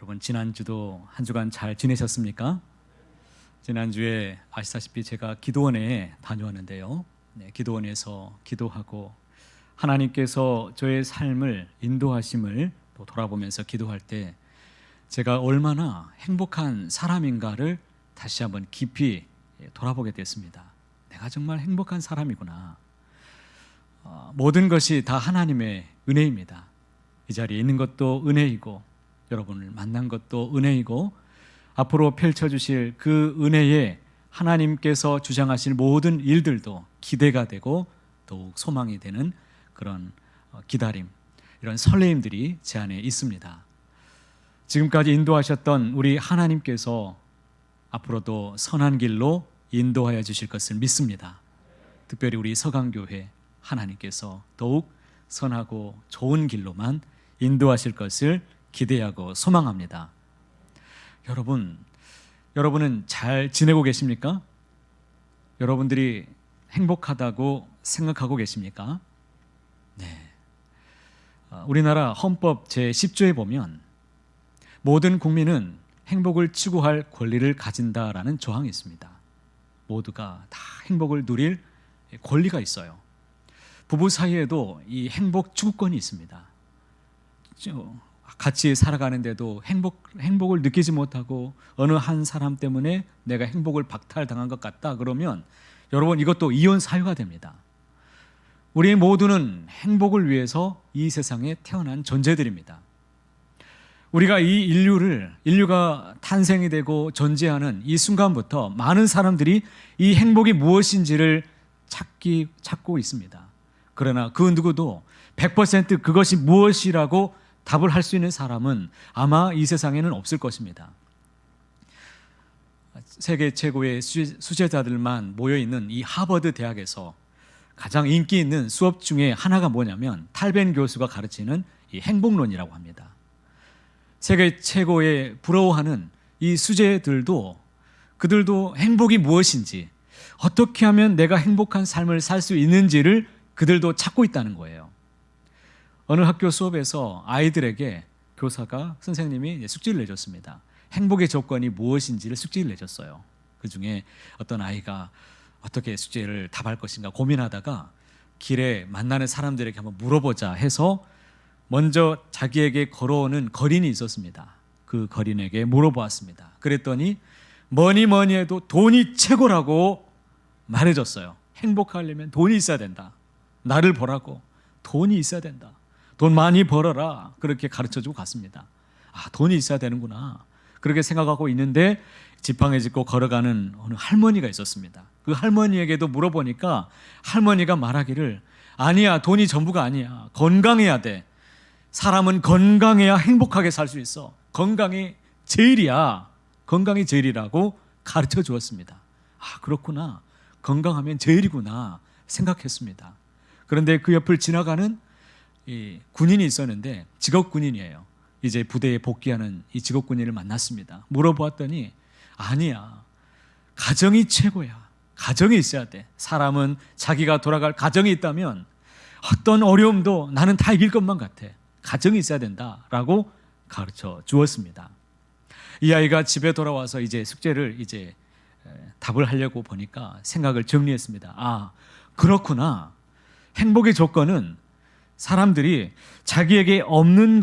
여러분 지난주도 한 주간 잘 지내셨습니까? 지난주에 아시다시피 제가 기도원에 다녀왔는데요. 기도원에서 기도하고 하나님께서 저의 삶을 인도하심을 또 돌아보면서 기도할 때 제가 얼마나 행복한 사람인가를 다시 한번 깊이 돌아보게 됐습니다. 내가 정말 행복한 사람이구나. 모든 것이 다 하나님의 은혜입니다. 이 자리에 있는 것도 은혜이고 여러분을 만난 것도 은혜이고 앞으로 펼쳐주실 그 은혜에 하나님께서 주장하실 모든 일들도 기대가 되고 더욱 소망이 되는 그런 기다림, 이런 설레임들이 제 안에 있습니다. 지금까지 인도하셨던 우리 하나님께서 앞으로도 선한 길로 인도하여 주실 것을 믿습니다. 특별히 우리 서강교회 하나님께서 더욱 선하고 좋은 길로만 인도하실 것을 기대하고 소망합니다. 여러분은 잘 지내고 계십니까? 여러분들이 행복하다고 생각하고 계십니까? 네. 우리나라 헌법 제10조에 보면 모든 국민은 행복을 추구할 권리를 가진다라는 조항이 있습니다. 모두가 다 행복을 누릴 권리가 있어요. 부부 사이에도 이 행복 추구권이 있습니다. 같이 살아가는데도 행복을 느끼지 못하고 어느 한 사람 때문에 내가 행복을 박탈당한 것 같다 그러면 여러분 이것도 이혼 사유가 됩니다. 우리 모두는 행복을 위해서 이 세상에 태어난 존재들입니다. 우리가 이 인류가 탄생이 되고 존재하는 이 순간부터 많은 사람들이 이 행복이 무엇인지를 찾고 있습니다. 그러나 그 누구도 100% 그것이 무엇이라고 답을 할 수 있는 사람은 아마 이 세상에는 없을 것입니다. 세계 최고의 수재자들만 모여있는 이 하버드 대학에서 가장 인기 있는 수업 중에 하나가 뭐냐면 탈벤 교수가 가르치는 이 행복론이라고 합니다. 세계 최고의 부러워하는 이 수재들도 그들도 행복이 무엇인지 어떻게 하면 내가 행복한 삶을 살 수 있는지를 그들도 찾고 있다는 거예요. 어느 학교 수업에서 아이들에게 선생님이 숙제를 내줬습니다. 행복의 조건이 무엇인지를 숙제를 내줬어요. 그 중에 어떤 아이가 어떻게 숙제를 답할 것인가 고민하다가 길에 만나는 사람들에게 한번 물어보자 해서 먼저 자기에게 걸어오는 거린이 있었습니다. 그 거린에게 물어보았습니다. 그랬더니 뭐니 해도 돈이 최고라고 말해줬어요. 행복하려면 돈이 있어야 된다. 나를 보라고 돈이 있어야 된다. 돈 많이 벌어라. 그렇게 가르쳐주고 갔습니다. 돈이 있어야 되는구나. 그렇게 생각하고 있는데 지팡이 짚고 걸어가는 어느 할머니가 있었습니다. 그 할머니에게도 물어보니까 할머니가 말하기를 아니야, 돈이 전부가 아니야. 건강해야 돼. 사람은 건강해야 행복하게 살 수 있어. 건강이 제일이야. 건강이 제일이라고 가르쳐 주었습니다. 그렇구나. 건강하면 제일이구나 생각했습니다. 그런데 그 옆을 지나가는 이 군인이 있었는데 직업 군인이에요. 이제 부대에 복귀하는 이 직업 군인을 만났습니다. 물어보았더니 아니야. 가정이 최고야. 가정이 있어야 돼. 사람은 자기가 돌아갈 가정이 있다면 어떤 어려움도 나는 다 이길 것만 같아. 가정이 있어야 된다라고 가르쳐 주었습니다. 이 아이가 집에 돌아와서 이제 숙제를 답을 하려고 보니까 생각을 정리했습니다. 그렇구나. 행복의 조건은 사람들이 자기에게 없는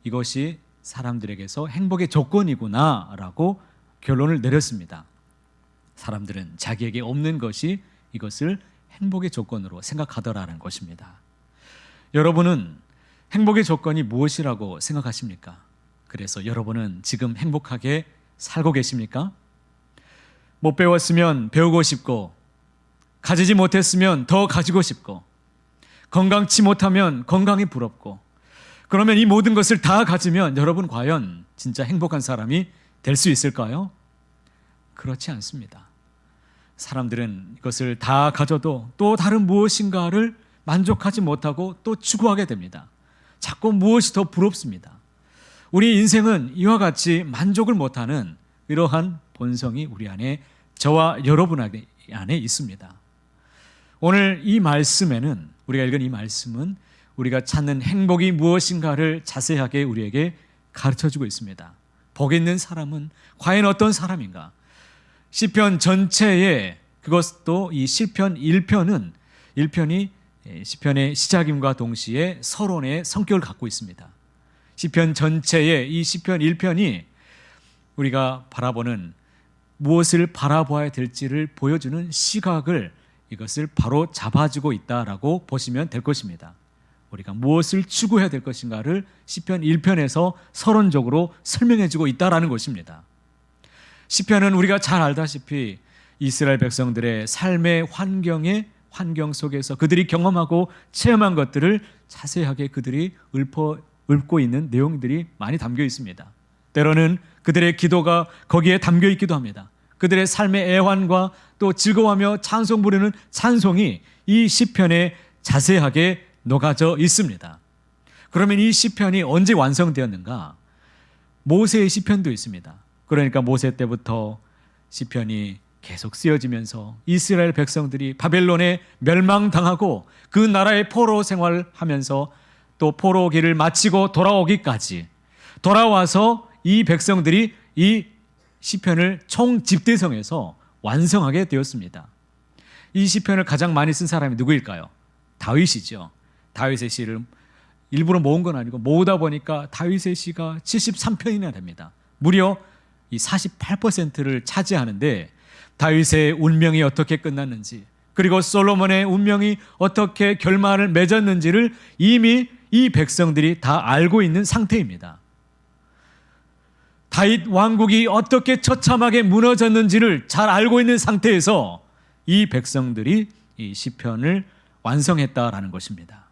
이것이 사람들에게서 행복의 조건이구나 라고 결론을 내렸습니다. 사람들은 자기에게 없는 이것을 행복의 조건으로 생각하더라는 것입니다. 여러분은 행복의 조건이 무엇이라고 생각하십니까? 그래서 여러분은 지금 행복하게 살고 계십니까? 못 배웠으면 배우고 싶고, 가지지 못했으면 더 가지고 싶고, 건강치 못하면 건강이 부럽고, 그러면 이 모든 것을 다 가지면 여러분 과연 진짜 행복한 사람이 될 수 있을까요? 그렇지 않습니다. 사람들은 이것을 다 가져도 또 다른 무엇인가를 만족하지 못하고 또 추구하게 됩니다. 자꾸 무엇이 더 부럽습니다. 우리 인생은 이와 같이 만족을 못하는 이러한 본성이 우리 안에, 저와 여러분 안에 있습니다. 오늘 이 말씀에는, 우리가 읽은 이 말씀은 우리가 찾는 행복이 무엇인가를 자세하게 우리에게 가르쳐주고 있습니다. 복 있는 사람은 과연 어떤 사람인가? 시편 전체에, 그것도 이 시편 1편이 시편의 시작임과 동시에 서론의 성격을 갖고 있습니다. 시편 전체의 이 시편 1편이 우리가 바라보는, 무엇을 바라보아야 될지를 보여주는 시각을, 이것을 바로 잡아주고 있다라고 보시면 될 것입니다. 우리가 무엇을 추구해야 될 것인가를 시편 1편에서 서론적으로 설명해주고 있다라는 것입니다. 시편은 우리가 잘 알다시피 이스라엘 백성들의 삶의 환경 속에서 그들이 경험하고 체험한 것들을 자세하게 그들이 읊고 있는 내용들이 많이 담겨 있습니다. 때로는 그들의 기도가 거기에 담겨 있기도 합니다. 그들의 삶의 애환과 또 즐거워하며 찬송 부르는 찬송이 이 시편에 자세하게 녹아져 있습니다. 그러면 이 시편이 언제 완성되었는가? 모세의 시편도 있습니다. 그러니까 모세 때부터 시편이 계속 쓰여지면서 이스라엘 백성들이 바벨론에 멸망당하고 그 나라의 포로 생활하면서 또 포로기를 마치고 돌아오기까지, 돌아와서 이 백성들이 이 시편을 총집대성에서 완성하게 되었습니다. 이 시편을 가장 많이 쓴 사람이 누구일까요? 다윗이죠. 다윗의 시를 일부러 모은 건 아니고 모으다 보니까 다윗의 시가 73편이나 됩니다. 무려 이 48%를 차지하는데, 다윗의 운명이 어떻게 끝났는지, 그리고 솔로몬의 운명이 어떻게 결말을 맺었는지를 이미 이 백성들이 다 알고 있는 상태입니다. 다윗 왕국이 어떻게 처참하게 무너졌는지를 잘 알고 있는 상태에서 이 백성들이 이 시편을 완성했다라는 것입니다.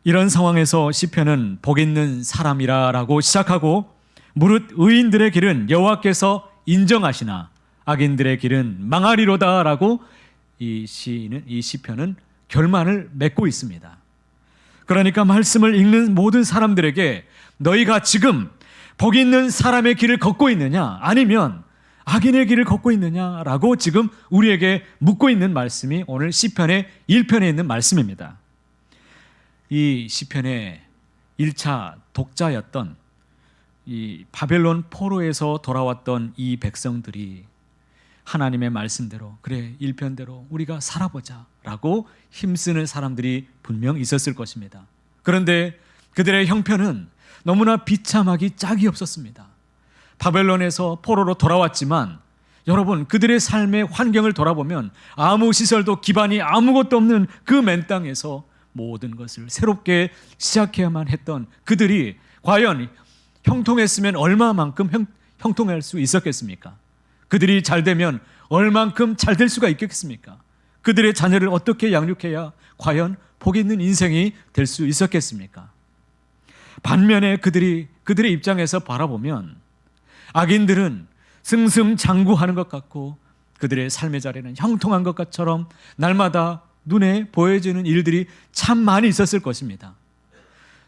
이런 상황에서 시편은 복 있는 사람이라고 시작하고, 무릇 의인들의 길은 여호와께서 인정하시나 악인들의 길은 망하리로다라고 이 시편은 결말을 맺고 있습니다. 그러니까 말씀을 읽는 모든 사람들에게 너희가 지금 복 있는 사람의 길을 걷고 있느냐, 아니면 악인의 길을 걷고 있느냐라고 지금 우리에게 묻고 있는 말씀이 오늘 시편의 1편에 있는 말씀입니다. 이 시편의 1차 독자였던 이 바벨론 포로에서 돌아왔던 이 백성들이 하나님의 말씀대로, 그래 1편대로 우리가 살아보자 라고 힘쓰는 사람들이 분명 있었을 것입니다. 그런데 그들의 형편은 너무나 비참하기 짝이 없었습니다. 바벨론에서 포로로 돌아왔지만 여러분, 그들의 삶의 환경을 돌아보면 아무 시설도 기반이 아무것도 없는 그 맨 땅에서 모든 것을 새롭게 시작해야만 했던 그들이 과연 형통했으면 얼마만큼 형통할 수 있었겠습니까? 그들이 잘 되면 얼만큼 잘 될 수가 있겠습니까? 그들의 자녀를 어떻게 양육해야 과연 복 있는 인생이 될 수 있었겠습니까? 반면에 그들의 입장에서 바라보면 악인들은 승승장구하는 것 같고 그들의 삶의 자리는 형통한 것처럼 날마다 눈에 보여지는 일들이 참 많이 있었을 것입니다.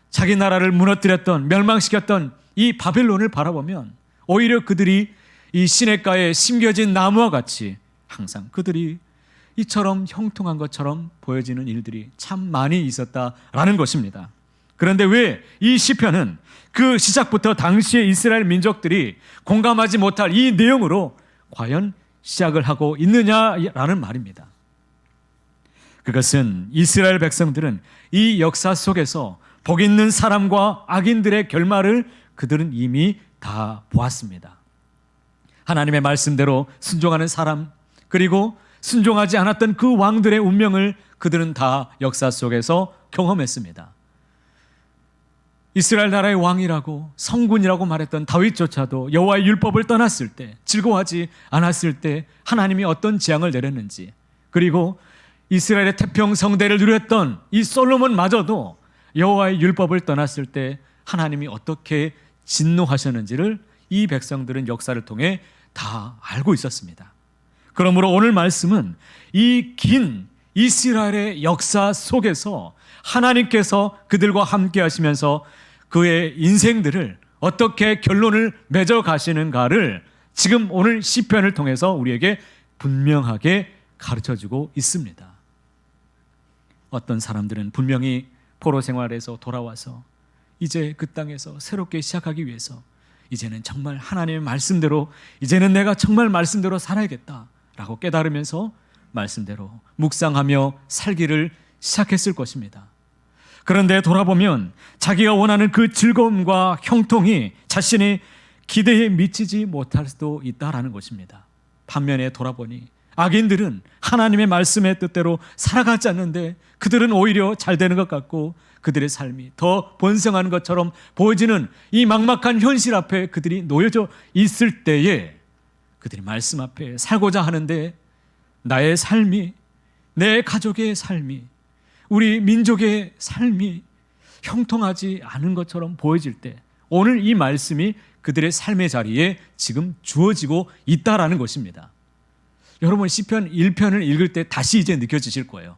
자기 나라를 무너뜨렸던, 멸망시켰던 이 바벨론을 바라보면 오히려 그들이 이 시냇가에 심겨진 나무와 같이 항상 그들이 이처럼 형통한 것처럼 보여지는 일들이 참 많이 있었다라는 것입니다. 그런데 왜 이 시편은 그 시작부터 당시의 이스라엘 민족들이 공감하지 못할 이 내용으로 과연 시작을 하고 있느냐라는 말입니다. 그것은 이스라엘 백성들은 이 역사 속에서 복 있는 사람과 악인들의 결말을 그들은 이미 다 보았습니다. 하나님의 말씀대로 순종하는 사람, 그리고 순종하지 않았던 그 왕들의 운명을 그들은 다 역사 속에서 경험했습니다. 이스라엘 나라의 왕이라고 성군이라고 말했던 다윗조차도 여호와의 율법을 떠났을 때, 즐거워하지 않았을 때 하나님이 어떤 재앙을 내렸는지, 그리고 이스라엘의 태평성대를 누렸던 이 솔로몬마저도 여호와의 율법을 떠났을 때 하나님이 어떻게 진노하셨는지를 이 백성들은 역사를 통해 다 알고 있었습니다. 그러므로 오늘 말씀은 이 긴 이스라엘의 역사 속에서 하나님께서 그들과 함께 하시면서 그의 인생들을 어떻게 결론을 맺어 가시는가를 지금 오늘 시편을 통해서 우리에게 분명하게 가르쳐주고 있습니다. 어떤 사람들은 분명히 포로 생활에서 돌아와서 이제 그 땅에서 새롭게 시작하기 위해서 이제는 정말 하나님의 말씀대로, 이제는 내가 정말 말씀대로 살아야겠다라고 깨달으면서 말씀대로 묵상하며 살기를 시작했을 것입니다. 그런데 돌아보면 자기가 원하는 그 즐거움과 형통이 자신의 기대에 미치지 못할 수도 있다라는 것입니다. 반면에 돌아보니 악인들은 하나님의 말씀의 뜻대로 살아가지 않는데 그들은 오히려 잘 되는 것 같고 그들의 삶이 더 번성하는 것처럼 보여지는 이 막막한 현실 앞에 그들이 놓여져 있을 때에 그들이 말씀 앞에 살고자 하는데 나의 삶이, 내 가족의 삶이, 우리 민족의 삶이 형통하지 않은 것처럼 보여질 때 오늘 이 말씀이 그들의 삶의 자리에 지금 주어지고 있다라는 것입니다. 여러분 시편 1편을 읽을 때 다시 이제 느껴지실 거예요.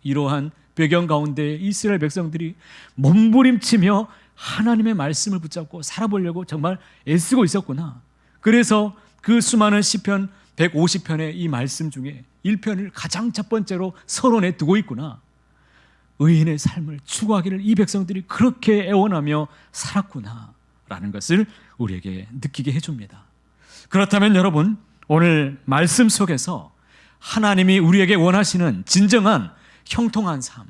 이러한 배경 가운데 이스라엘 백성들이 몸부림치며 하나님의 말씀을 붙잡고 살아보려고 정말 애쓰고 있었구나. 그래서 그 수많은 시편 150편의 이 말씀 중에 1편을 가장 첫 번째로 서론에 두고 있구나. 의인의 삶을 추구하기를 이 백성들이 그렇게 애원하며 살았구나 라는 것을 우리에게 느끼게 해줍니다. 그렇다면 여러분, 오늘 말씀 속에서 하나님이 우리에게 원하시는 진정한 형통한 삶,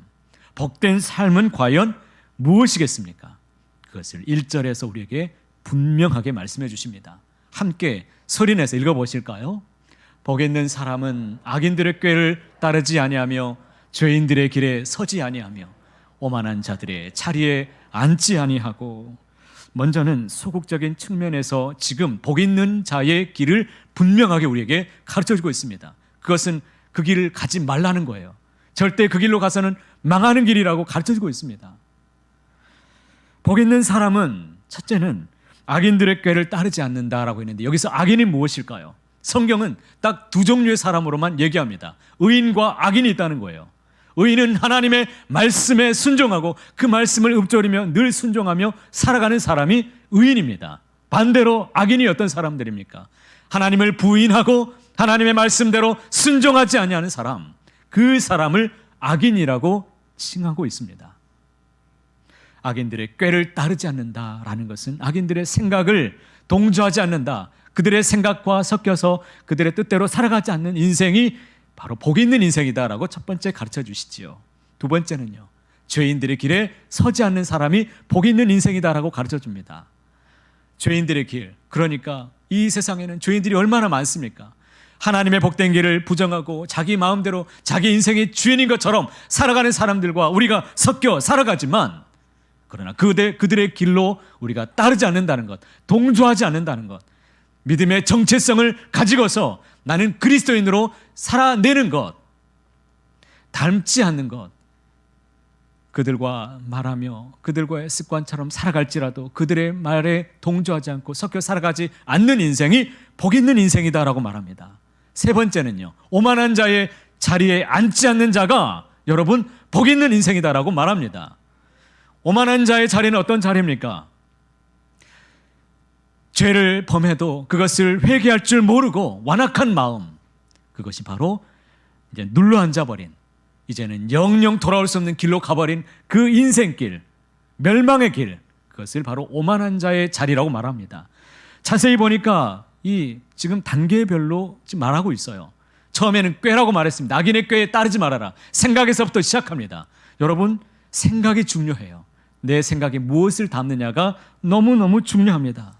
복된 삶은 과연 무엇이겠습니까? 그것을 1절에서 우리에게 분명하게 말씀해 주십니다. 함께 소리내서 읽어보실까요? 복 있는 사람은 악인들의 꾀를 따르지 아니하며 죄인들의 길에 서지 아니하며 오만한 자들의 자리에 앉지 아니하고. 먼저는 소극적인 측면에서 지금 복 있는 자의 길을 분명하게 우리에게 가르쳐주고 있습니다. 그것은 그 길을 가지 말라는 거예요. 절대 그 길로 가서는 망하는 길이라고 가르쳐주고 있습니다. 복 있는 사람은 첫째는 악인들의 꾀를 따르지 않는다라고 했는데 여기서 악인이 무엇일까요? 성경은 딱 두 종류의 사람으로만 얘기합니다. 의인과 악인이 있다는 거예요. 의인은 하나님의 말씀에 순종하고 그 말씀을 읊조리며 늘 순종하며 살아가는 사람이 의인입니다. 반대로 악인이 어떤 사람들입니까? 하나님을 부인하고 하나님의 말씀대로 순종하지 아니하는 사람, 그 사람을 악인이라고 칭하고 있습니다. 악인들의 꾀를 따르지 않는다라는 것은 악인들의 생각을 동조하지 않는다, 그들의 생각과 섞여서 그들의 뜻대로 살아가지 않는 인생이 바로 복 있는 인생이다라고 첫 번째 가르쳐 주시지요. 두 번째는요, 죄인들의 길에 서지 않는 사람이 복 있는 인생이다라고 가르쳐 줍니다. 죄인들의 길, 그러니까 이 세상에는 죄인들이 얼마나 많습니까? 하나님의 복된 길을 부정하고 자기 마음대로 자기 인생의 주인인 것처럼 살아가는 사람들과 우리가 섞여 살아가지만, 그러나 그들의 길로 우리가 따르지 않는다는 것, 동조하지 않는다는 것, 믿음의 정체성을 가지고서 나는 그리스도인으로 살아내는 것, 닮지 않는 것, 그들과 말하며 그들과의 습관처럼 살아갈지라도 그들의 말에 동조하지 않고 섞여 살아가지 않는 인생이 복 있는 인생이다라고 말합니다. 세 번째는요, 오만한 자의 자리에 앉지 않는 자가 여러분 복 있는 인생이다라고 말합니다. 오만한 자의 자리는 어떤 자리입니까? 죄를 범해도 그것을 회개할 줄 모르고 완악한 마음, 그것이 바로 이제 눌러 앉아버린, 이제는 영영 돌아올 수 없는 길로 가버린 그 인생길, 멸망의 길, 그것을 바로 오만한 자의 자리라고 말합니다. 자세히 보니까 이 지금 단계별로 지금 말하고 있어요. 처음에는 꾀라고 말했습니다. 악인의 꾀에 따르지 말아라. 생각에서부터 시작합니다. 여러분, 생각이 중요해요. 내 생각이 무엇을 담느냐가 너무너무 중요합니다.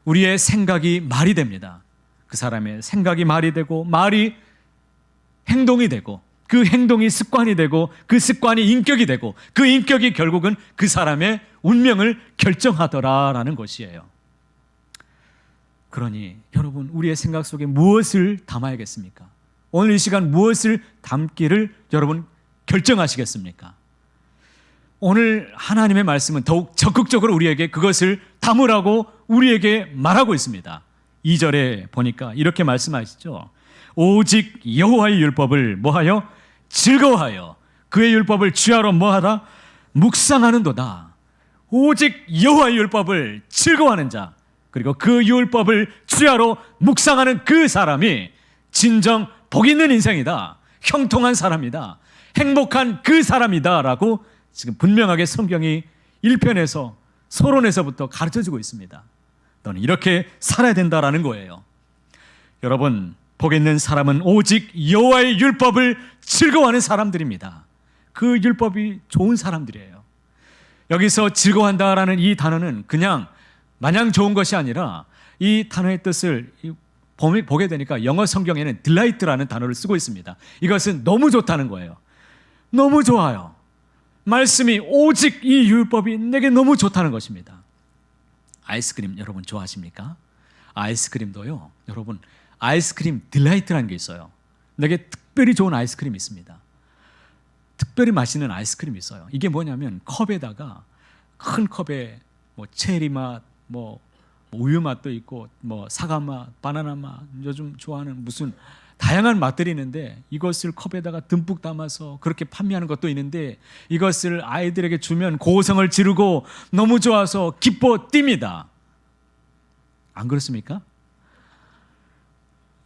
우리의 생각이 말이 됩니다. 그 사람의 생각이 말이 되고 말이 행동이 되고 그 행동이 습관이 되고 그 습관이 인격이 되고 그 인격이 결국은 그 사람의 운명을 결정하더라라는 것이에요. 그러니 여러분, 우리의 생각 속에 무엇을 담아야겠습니까? 오늘 이 시간 무엇을 담기를 여러분 결정하시겠습니까? 오늘 하나님의 말씀은 더욱 적극적으로 우리에게 그것을 담으라고 우리에게 말하고 있습니다. 2절에 보니까 이렇게 말씀하시죠. 오직 여호와의 율법을 뭐하여? 즐거워하여 그의 율법을 주야로 뭐하다? 묵상하는도다. 오직 여호와의 율법을 즐거워하는 자, 그리고 그 율법을 주야로 묵상하는 그 사람이 진정 복 있는 인생이다, 형통한 사람이다, 행복한 그 사람이다 라고 지금 분명하게 성경이 1편에서 서론에서부터 가르쳐주고 있습니다. 너는 이렇게 살아야 된다라는 거예요. 여러분, 복 있는 사람은 오직 여호와의 율법을 즐거워하는 사람들입니다. 그 율법이 좋은 사람들이에요. 여기서 즐거워한다라는 이 단어는 그냥 마냥 좋은 것이 아니라 이 단어의 뜻을 보게 되니까 영어 성경에는 delight라는 단어를 쓰고 있습니다. 이것은 너무 좋다는 거예요. 너무 좋아요. 말씀이 오직 이 율법이 내게 너무 좋다는 것입니다. 아이스크림 여러분 좋아하십니까? 아이스크림도요, 여러분 아이스크림 딜라이트라는 게 있어요. 내게 특별히 좋은 아이스크림이 있습니다. 특별히 맛있는 아이스크림이 있어요. 이게 뭐냐면 컵에다가 큰 컵에 뭐 체리 맛, 뭐 우유 맛도 있고 뭐 사과 맛, 바나나 맛, 요즘 좋아하는 무슨 다양한 맛들이 있는데 이것을 컵에다가 듬뿍 담아서 그렇게 판매하는 것도 있는데 이것을 아이들에게 주면 고성을 지르고 너무 좋아서 기뻐 뜁니다. 안 그렇습니까?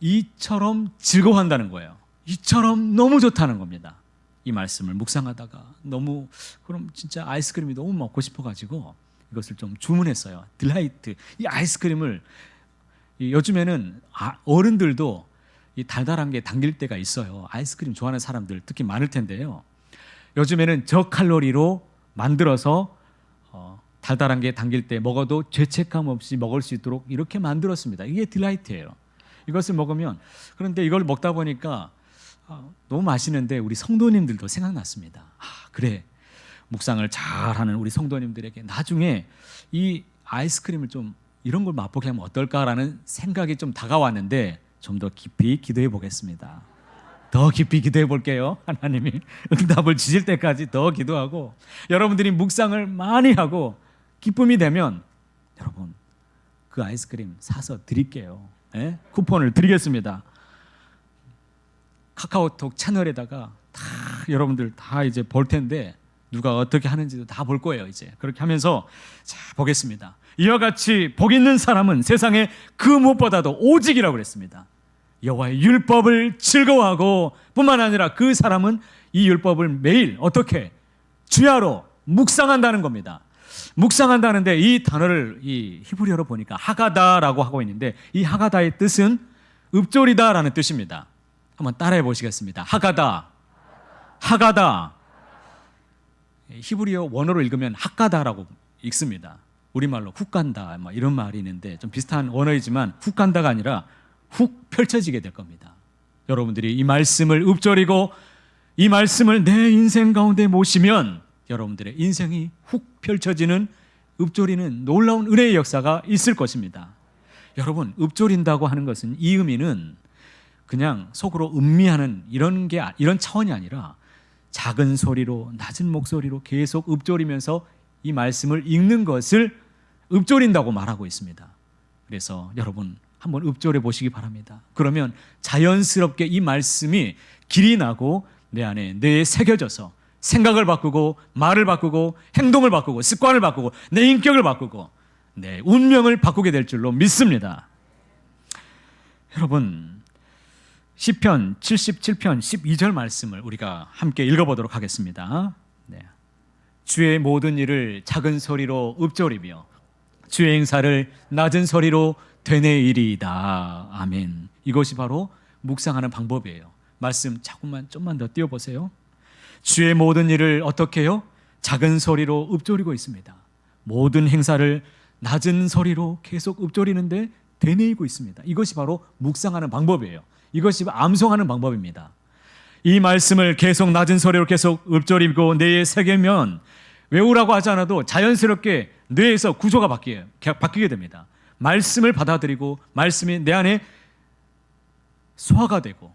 이처럼 즐거워한다는 거예요. 이처럼 너무 좋다는 겁니다. 이 말씀을 묵상하다가 너무 그럼 진짜 아이스크림이 너무 먹고 싶어가지고 이것을 좀 주문했어요. 딜라이트. 이 아이스크림을 요즘에는 어른들도 이 달달한 게 당길 때가 있어요. 아이스크림 좋아하는 사람들 특히 많을 텐데요. 요즘에는 저칼로리로 만들어서 달달한 게 당길 때 먹어도 죄책감 없이 먹을 수 있도록 이렇게 만들었습니다. 이게 딜라이트예요. 이것을 먹으면, 그런데 이걸 먹다 보니까 너무 맛있는데 우리 성도님들도 생각났습니다. 그래, 묵상을 잘하는 우리 성도님들에게 나중에 이 아이스크림을 좀 이런 걸 맛보게 하면 어떨까라는 생각이 좀 다가왔는데 좀 더 깊이 기도해 보겠습니다. 더 깊이 기도해 볼게요. 하나님이 응답을 주실 때까지 더 기도하고 여러분들이 묵상을 많이 하고 기쁨이 되면 여러분 그 아이스크림 사서 드릴게요. 네? 쿠폰을 드리겠습니다. 카카오톡 채널에다가 다 여러분들 다 이제 볼 텐데 누가 어떻게 하는지도 다 볼 거예요. 이제 그렇게 하면서 자 보겠습니다. 이와 같이 복 있는 사람은 세상에 그 무엇보다도 오직이라고 그랬습니다. 여호와의 율법을 즐거워하고 뿐만 아니라 그 사람은 이 율법을 매일 어떻게 주야로 묵상한다는 겁니다. 묵상한다는데 이 단어를 이 히브리어로 보니까 하가다라고 하고 있는데 이 하가다의 뜻은 읊조리다라는 뜻입니다. 한번 따라해 보시겠습니다. 하가다, 하가다. 히브리어 원어로 읽으면 핫가다라고 읽습니다. 우리말로 훅 간다 뭐 이런 말이 있는데 좀 비슷한 원어이지만 훅 간다가 아니라 훅 펼쳐지게 될 겁니다. 여러분들이 이 말씀을 읊조리고 이 말씀을 내 인생 가운데 모시면 여러분들의 인생이 훅 펼쳐지는 읊조리는 놀라운 은혜의 역사가 있을 것입니다. 여러분 읊조린다고 하는 것은 이 의미는 그냥 속으로 음미하는 이런 차원이 아니라 작은 소리로 낮은 목소리로 계속 읊조리면서 이 말씀을 읽는 것을 읊조린다고 말하고 있습니다. 그래서 여러분 한번 읊조려 보시기 바랍니다. 그러면 자연스럽게 이 말씀이 길이 나고 내 안에 뇌에 새겨져서 생각을 바꾸고 말을 바꾸고 행동을 바꾸고 습관을 바꾸고 내 인격을 바꾸고 내 운명을 바꾸게 될 줄로 믿습니다. 여러분 시편 77편 12절 말씀을 우리가 함께 읽어보도록 하겠습니다. 네. 주의 모든 일을 작은 소리로 읊조리며 주의 행사를 낮은 소리로 되뇌이리이다. 아멘. 이것이 바로 묵상하는 방법이에요. 말씀 조금만 좀만 더 띄워보세요. 주의 모든 일을 어떻게 해요? 작은 소리로 읊조리고 있습니다. 모든 행사를 낮은 소리로 계속 읊조리는데 되뇌이고 있습니다. 이것이 바로 묵상하는 방법이에요. 이것이 암송하는 방법입니다. 이 말씀을 계속 낮은 소리로 계속 읊조리고 뇌에 새기면 외우라고 하지 않아도 자연스럽게 뇌에서 구조가 바뀌게 됩니다. 말씀을 받아들이고 말씀이 내 안에 소화가 되고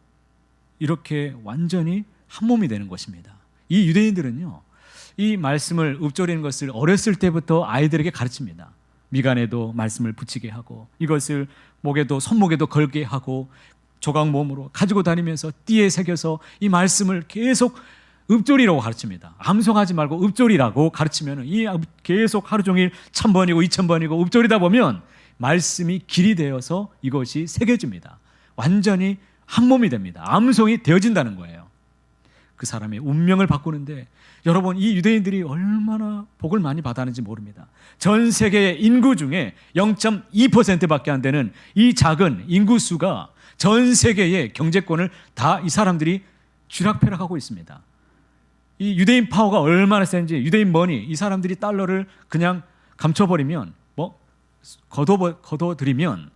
이렇게 완전히 한 몸이 되는 것입니다. 이 유대인들은요, 이 말씀을 읊조리는 것을 어렸을 때부터 아이들에게 가르칩니다. 미간에도 말씀을 붙이게 하고 이것을 목에도 손목에도 걸게 하고 조각 몸으로 가지고 다니면서 띠에 새겨서 이 말씀을 계속 읊조리라고 가르칩니다. 암송하지 말고 읊조리라고 가르치면 이 계속 하루 종일 1000번이고 2000번이고 읊조리다 보면 말씀이 길이 되어서 이것이 새겨집니다. 완전히 한 몸이 됩니다. 암송이 되어진다는 거예요. 그 사람의 운명을 바꾸는데 여러분, 이 유대인들이 얼마나 복을 많이 받았는지 모릅니다. 전 세계의 인구 중에 0.2%밖에 안 되는 이 작은 인구수가 전 세계의 경제권을 다 이 사람들이 쥐락펴락하고 있습니다. 이 유대인 파워가 얼마나 센지, 유대인 머니, 이 사람들이 달러를 그냥 감춰버리면, 걷어들이면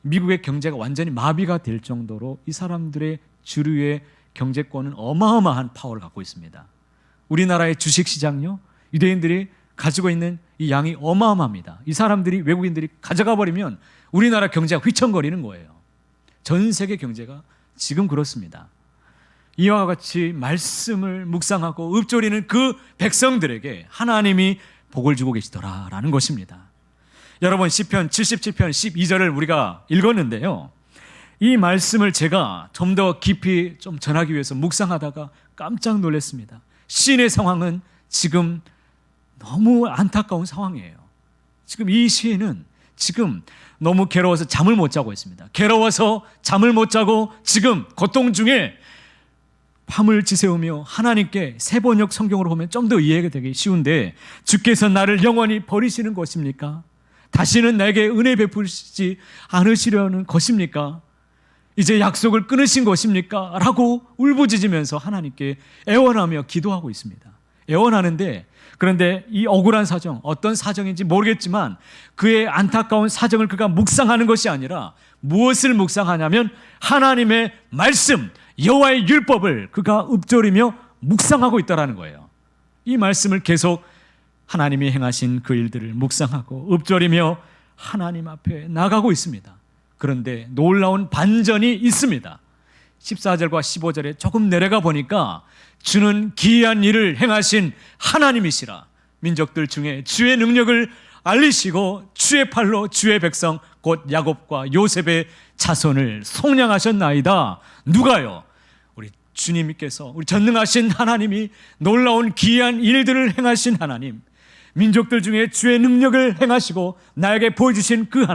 미국의 경제가 완전히 마비가 될 정도로 이 사람들의 주류의 경제권은 어마어마한 파워를 갖고 있습니다. 우리나라의 주식시장요, 유대인들이 가지고 있는 이 양이 어마어마합니다. 이 사람들이, 외국인들이 가져가 버리면 우리나라 경제가 휘청거리는 거예요. 전 세계 경제가 지금 그렇습니다. 이와 같이 말씀을 묵상하고 읊조리는 그 백성들에게 하나님이 복을 주고 계시더라라는 것입니다. 여러분, 시편 77편 12절을 우리가 읽었는데요, 이 말씀을 제가 좀 더 깊이 좀 전하기 위해서 묵상하다가 깜짝 놀랐습니다. 시인의 상황은 지금 너무 안타까운 상황이에요. 지금 이 시인은 지금 너무 괴로워서 잠을 못 자고 있습니다. 괴로워서 잠을 못 자고 지금 고통 중에 밤을 지새우며 하나님께, 세번역 성경으로 보면 좀 더 이해가 되기 쉬운데, 주께서 나를 영원히 버리시는 것입니까? 다시는 내게 은혜 베푸시지 않으시려는 것입니까? 이제 약속을 끊으신 것입니까? 라고 울부짖으면서 하나님께 애원하며 기도하고 있습니다. 애원하는데, 그런데 이 억울한 사정, 어떤 사정인지 모르겠지만 그의 안타까운 사정을 그가 묵상하는 것이 아니라 무엇을 묵상하냐면 하나님의 말씀, 여호와의 율법을 그가 읊조리며 묵상하고 있다는 거예요. 이 말씀을 계속 하나님이 행하신 그 일들을 묵상하고 읊조리며 하나님 앞에 나가고 있습니다. 그런데 놀라운 반전이 있습니다. 14절과 15절에 조금 내려가 보니까 주는 기이한 일을 행하신 하나님이시라, 민족들 중에 주의 능력을 알리시고 주의 팔로 주의 백성 곧 야곱과 요셉의 자손을 속량하셨나이다. 누가요? 우리 주님께서, 우리 전능하신 하나님이 놀라운 기이한 일들을 행하신 하나님, 민족들 중에 주의 능력을 행하시고 나에게 보여주신 그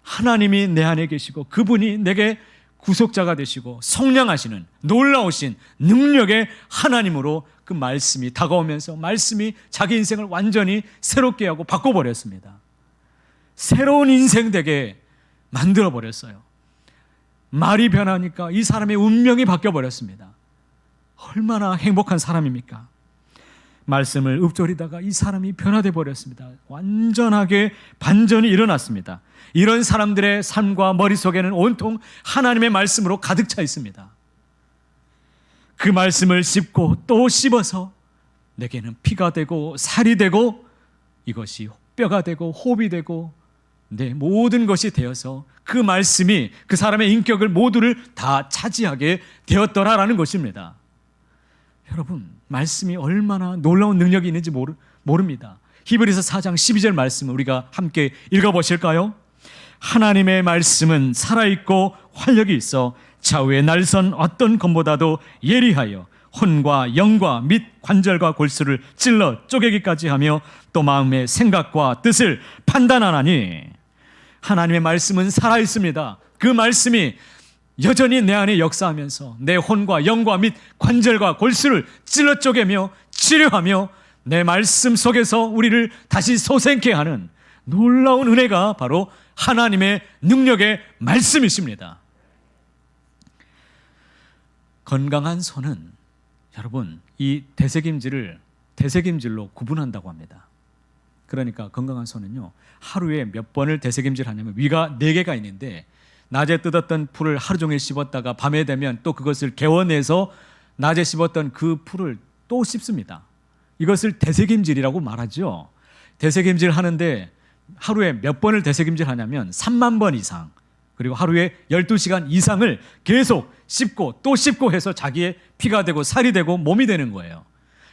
하나님이 내 안에 계시고 그분이 내게 구속자가 되시고 속량하시는 놀라우신 능력의 하나님으로 그 말씀이 다가오면서 말씀이 자기 인생을 완전히 새롭게 하고 바꿔버렸습니다. 새로운 인생 되게 만들어버렸어요. 말이 변하니까 이 사람의 운명이 바뀌어버렸습니다. 얼마나 행복한 사람입니까? 말씀을 읊조리다가 이 사람이 변화돼 버렸습니다. 완전하게 반전이 일어났습니다. 이런 사람들의 삶과 머릿속에는 온통 하나님의 말씀으로 가득 차 있습니다. 그 말씀을 씹고 또 씹어서 내게는 피가 되고 살이 되고 이것이 뼈가 되고 호흡이 되고 내 모든 것이 되어서 그 말씀이 그 사람의 인격을 모두를 다 차지하게 되었더라라는 것입니다. 여러분, 말씀이 얼마나 놀라운 능력이 있는지 모릅니다. 히브리서 4장 12절 말씀을 우리가 함께 읽어보실까요? 하나님의 말씀은 살아있고 활력이 있어 좌우의 날선 어떤 검보다도 예리하여 혼과 영과 및 관절과 골수를 찔러 쪼개기까지 하며 또 마음의 생각과 뜻을 판단하나니, 하나님의 말씀은 살아있습니다. 그 말씀이 여전히 내 안에 역사하면서 내 혼과 영과 및 관절과 골수를 찔러 쪼개며 치료하며 내 말씀 속에서 우리를 다시 소생케 하는 놀라운 은혜가 바로 하나님의 능력의 말씀이십니다. 건강한 손은 여러분, 이 대새김질로 구분한다고 합니다. 그러니까 건강한 손은요, 하루에 몇 번을 대새김질 하냐면, 위가 4개가 있는데 낮에 뜯었던 풀을 하루 종일 씹었다가 밤에 되면 또 그것을 개워내서 낮에 씹었던 그 풀을 또 씹습니다. 이것을 대새김질이라고 말하죠. 대새김질 하는데 하루에 몇 번을 대새김질 하냐면 3만 번 이상, 그리고 하루에 12시간 이상을 계속 씹고 또 씹고 해서 자기의 피가 되고 살이 되고 몸이 되는 거예요.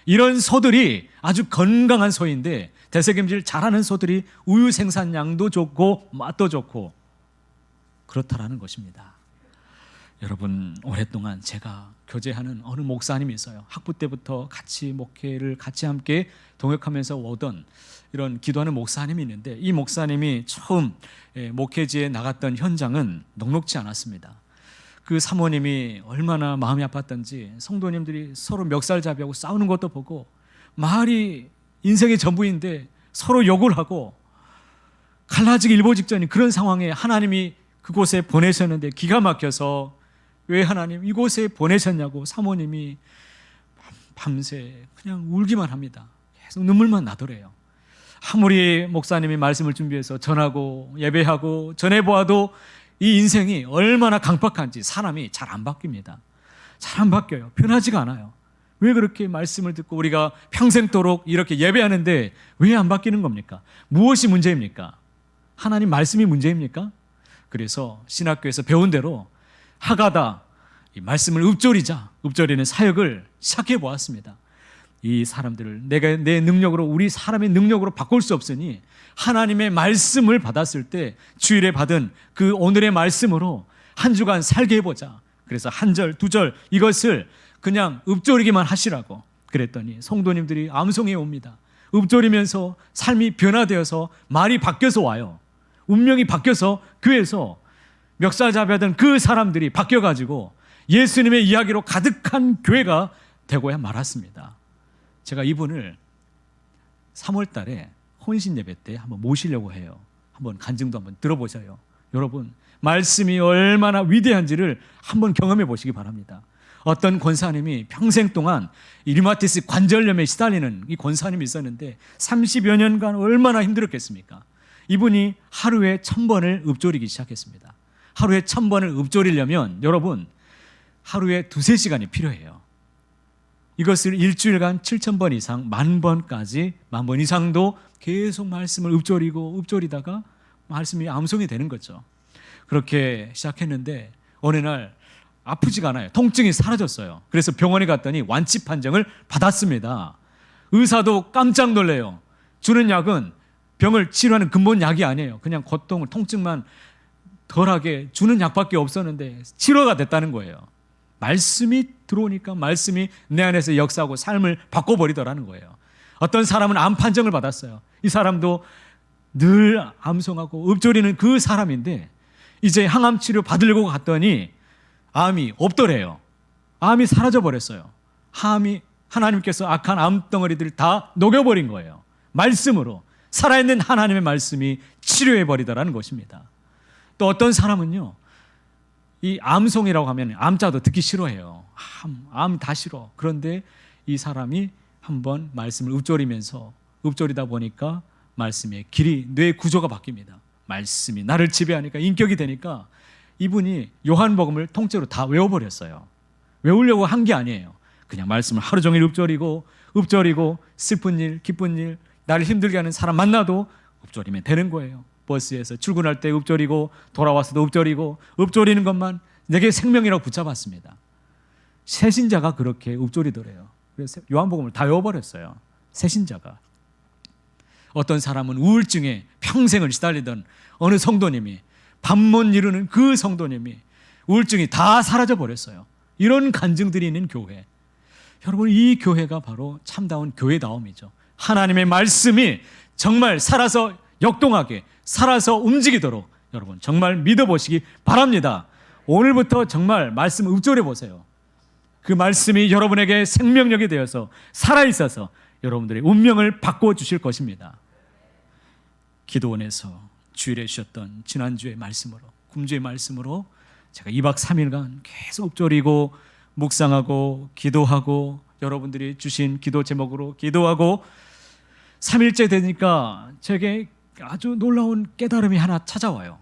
이런 소들이 아주 건강한 소인데, 대새김질 잘하는 소들이 우유 생산량도 좋고 맛도 좋고 그렇다라는 것입니다. 여러분, 오랫동안 제가 교제하는 어느 목사님이 있어요. 학부 때부터 같이 목회를 같이 함께 동역하면서 오던 이런 기도하는 목사님이 있는데, 이 목사님이 처음 목회지에 나갔던 현장은 녹록지 않았습니다. 그 사모님이 얼마나 마음이 아팠던지 성도님들이 서로 멱살잡이하고 싸우는 것도 보고, 말이 인생의 전부인데 서로 욕을 하고 갈라지기 일보 직전인 그런 상황에 하나님이 그곳에 보내셨는데, 기가 막혀서 왜 하나님 이곳에 보내셨냐고 사모님이 밤새 그냥 울기만 합니다. 계속 눈물만 나더래요. 아무리 목사님이 말씀을 준비해서 전하고 예배하고 전해보아도 이 인생이 얼마나 강박한지 사람이 잘 안 바뀝니다. 잘 안 바뀌어요. 변하지가 않아요. 왜 그렇게 말씀을 듣고 우리가 평생도록 이렇게 예배하는데 왜 안 바뀌는 겁니까? 무엇이 문제입니까? 하나님 말씀이 문제입니까? 그래서 신학교에서 배운 대로 하가다, 이 말씀을 읊조리는 사역을 시작해 보았습니다. 이 사람들을 내가 내 능력으로, 우리 사람의 능력으로 바꿀 수 없으니 하나님의 말씀을 받았을 때 주일에 받은 그 오늘의 말씀으로 한 주간 살게 해보자. 그래서 한 절, 두 절 이것을 그냥 읊조리기만 하시라고 그랬더니 성도님들이 암송해 옵니다. 읊조리면서 삶이 변화되어서 말이 바뀌어서 와요. 운명이 바뀌어서 교회에서 멱살잡이하던 그 사람들이 바뀌어가지고 예수님의 이야기로 가득한 교회가 되고야 말았습니다. 제가 이분을 3월 달에 혼신 예배 때 한번 모시려고 해요. 한번 간증도 한번 들어보셔요. 여러분, 말씀이 얼마나 위대한지를 한번 경험해 보시기 바랍니다. 어떤 권사님이 평생 동안 이 류마티스 관절염에 시달리는 이 권사님이 있었는데 30여 년간 얼마나 힘들었겠습니까? 이분이 하루에 1000번을 읊조리기 시작했습니다. 하루에 1000번을 읊조리려면 여러분 하루에 2-3시간이 필요해요. 이것을 일주일간 7000번 이상, 10,000번까지, 10,000번 이상도 계속 말씀을 읊조리다가 말씀이 암송이 되는 거죠. 그렇게 시작했는데 어느 날 아프지가 않아요. 통증이 사라졌어요. 그래서 병원에 갔더니 완치 판정을 받았습니다. 의사도 깜짝 놀래요. 주는 약은 병을 치료하는 근본 약이 아니에요. 그냥 고통을, 통증만 덜하게 주는 약밖에 없었는데 치료가 됐다는 거예요. 말씀이 들어오니까 말씀이 내 안에서 역사하고 삶을 바꿔버리더라는 거예요. 어떤 사람은 암 판정을 받았어요. 이 사람도 늘 암송하고 읊조리는 그 사람인데 이제 항암 치료 받으려고 갔더니 암이 없더래요. 암이 사라져버렸어요. 하나님께서 악한 암덩어리들을 다 녹여버린 거예요. 말씀으로, 살아있는 하나님의 말씀이 치료해버리더라는 것입니다. 또 어떤 사람은요, 이 암송이라고 하면 암자도 듣기 싫어해요. 암 다 싫어. 그런데 이 사람이 한번 말씀을 읊조리다 보니까 말씀의 길이, 뇌 구조가 바뀝니다. 말씀이 나를 지배하니까, 인격이 되니까 이분이 요한복음을 통째로 다 외워버렸어요. 외우려고 한 게 아니에요. 그냥 말씀을 하루 종일 읊조리고 슬픈 일, 기쁜 일, 나를 힘들게 하는 사람 만나도 읊조리면 되는 거예요. 버스에서 출근할 때 읊조리고 돌아와서도 읊조리는 것만 내게 생명이라고 붙잡았습니다. 새신자가 그렇게 읊조리더래요. 그래서 요한복음을 다 외워버렸어요. 새신자가. 어떤 사람은 우울증에 평생을 시달리던 어느 성도님이, 밤 못 이루는 그 성도님이 우울증이 다 사라져 버렸어요. 이런 간증들이 있는 교회, 여러분, 이 교회가 바로 참다운 교회다움이죠. 하나님의 말씀이 정말 살아서 역동하게, 살아서 움직이도록 여러분 정말 믿어보시기 바랍니다. 오늘부터 정말 말씀 읊조려 보세요. 그 말씀이 여러분에게 생명력이 되어서 살아있어서 여러분들의 운명을 바꿔주실 것입니다. 기도원에서 주일에 주셨던 지난주의 말씀으로, 금주의 말씀으로 제가 2박 3일간 계속 읊조리고 묵상하고 기도하고 여러분들이 주신 기도 제목으로 기도하고 3일째 되니까 제게 아주 놀라운 깨달음이 하나 찾아와요.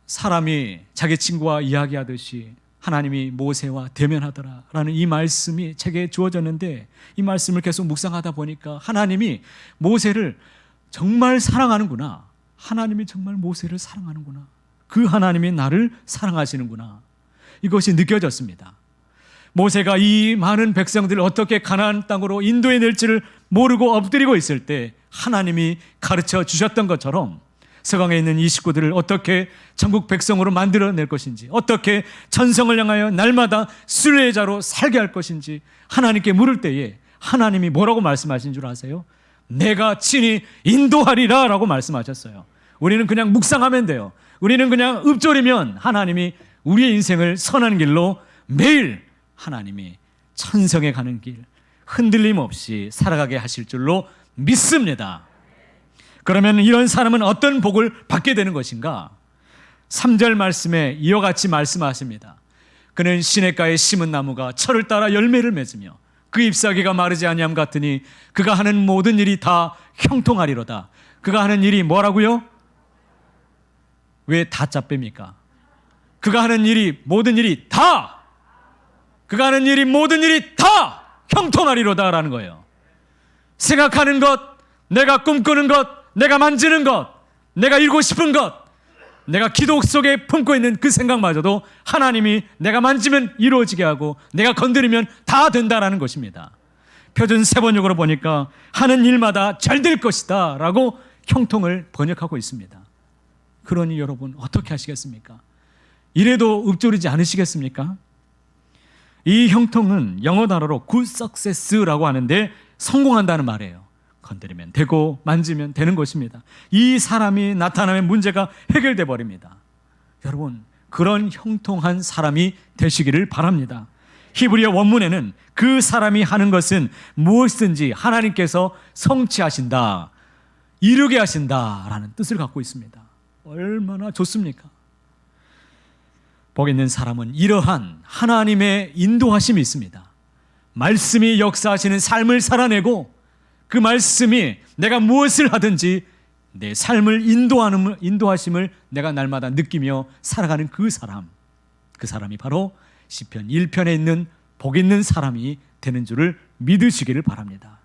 사람이 자기 친구와 이야기하듯이 하나님이 모세와 대면하더라라는 이 말씀이 제게 주어졌는데, 이 말씀을 계속 묵상하다 보니까 하나님이 모세를 정말 사랑하는구나, 하나님이 정말 모세를 사랑하는구나, 그 하나님이 나를 사랑하시는구나, 이것이 느껴졌습니다. 모세가 이 많은 백성들을 어떻게 가나안 땅으로 인도해낼지를 모르고 엎드리고 있을 때 하나님이 가르쳐 주셨던 것처럼 서강에 있는 이 식구들을 어떻게 천국 백성으로 만들어낼 것인지, 어떻게 천성을 향하여 날마다 순례자로 살게 할 것인지 하나님께 물을 때에 하나님이 뭐라고 말씀하신 줄 아세요? 내가 친히 인도하리라 라고 말씀하셨어요. 우리는 그냥 묵상하면 돼요. 우리는 그냥 읊조리면 하나님이 우리의 인생을 선한 길로 매일 하나님이 천성에 가는 길 흔들림 없이 살아가게 하실 줄로 믿습니다. 그러면 이런 사람은 어떤 복을 받게 되는 것인가? 3절 말씀에 이와 같이 말씀하십니다. 그는 시냇가에 심은 나무가 철을 따라 열매를 맺으며 그 잎사귀가 마르지 아니함 같으니 그가 하는 모든 일이 다 형통하리로다. 그가 하는 일이 뭐라고요? 왜 다자 뺍니까? 그가 하는 일이 모든 일이 다 그가 하는 일이 모든 일이 다 형통하리로다 라는 거예요. 생각하는 것, 내가 꿈꾸는 것, 내가 만지는 것, 내가 이루고 싶은 것, 내가 기도 속에 품고 있는 그 생각마저도 하나님이 내가 만지면 이루어지게 하고 내가 건드리면 다 된다라는 것입니다. 표준 세번역으로 보니까 하는 일마다 잘 될 것이다 라고 형통을 번역하고 있습니다. 그러니 여러분 어떻게 하시겠습니까? 이래도 읊조리지 않으시겠습니까? 이 형통은 영어 단어로 good success라고 하는데 성공한다는 말이에요. 건드리면 되고 만지면 되는 것입니다. 이 사람이 나타나면 문제가 해결돼 버립니다. 여러분 그런 형통한 사람이 되시기를 바랍니다. 히브리어 원문에는 그 사람이 하는 것은 무엇이든지 하나님께서 성취하신다, 이루게 하신다라는 뜻을 갖고 있습니다. 얼마나 좋습니까? 복 있는 사람은 이러한 하나님의 인도하심이 있습니다. 말씀이 역사하시는 삶을 살아내고 그 말씀이 내가 무엇을 하든지 내 삶을 인도하심을 내가 날마다 느끼며 살아가는 그 사람이 바로 시편 1편에 있는 복 있는 사람이 되는 줄을 믿으시기를 바랍니다.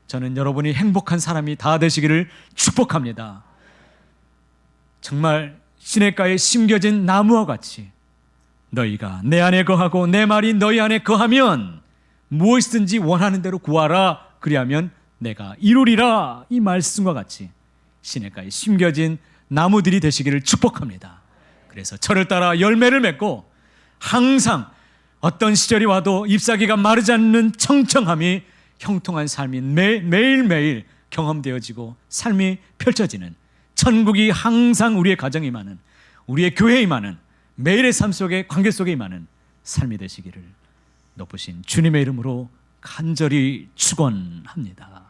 저는 여러분이 행복한 사람이 다 되시기를 축복합니다. 정말 시냇가에 심겨진 나무와 같이 너희가 내 안에 거하고 내 말이 너희 안에 거하면 무엇이든지 원하는 대로 구하라 그리하면 내가 이루리라, 이 말씀과 같이 시냇가에 심겨진 나무들이 되시기를 축복합니다. 그래서 철을 따라 열매를 맺고 항상 어떤 시절이 와도 잎사귀가 마르지 않는 청청함이 형통한 삶이 매일매일 경험되어지고 삶이 펼쳐지는, 천국이 항상 우리의 가정에 임하는, 우리의 교회에 임하는, 매일의 삶 속에 관계 속에 임하는 삶이 되시기를 높으신 주님의 이름으로 간절히 축원합니다.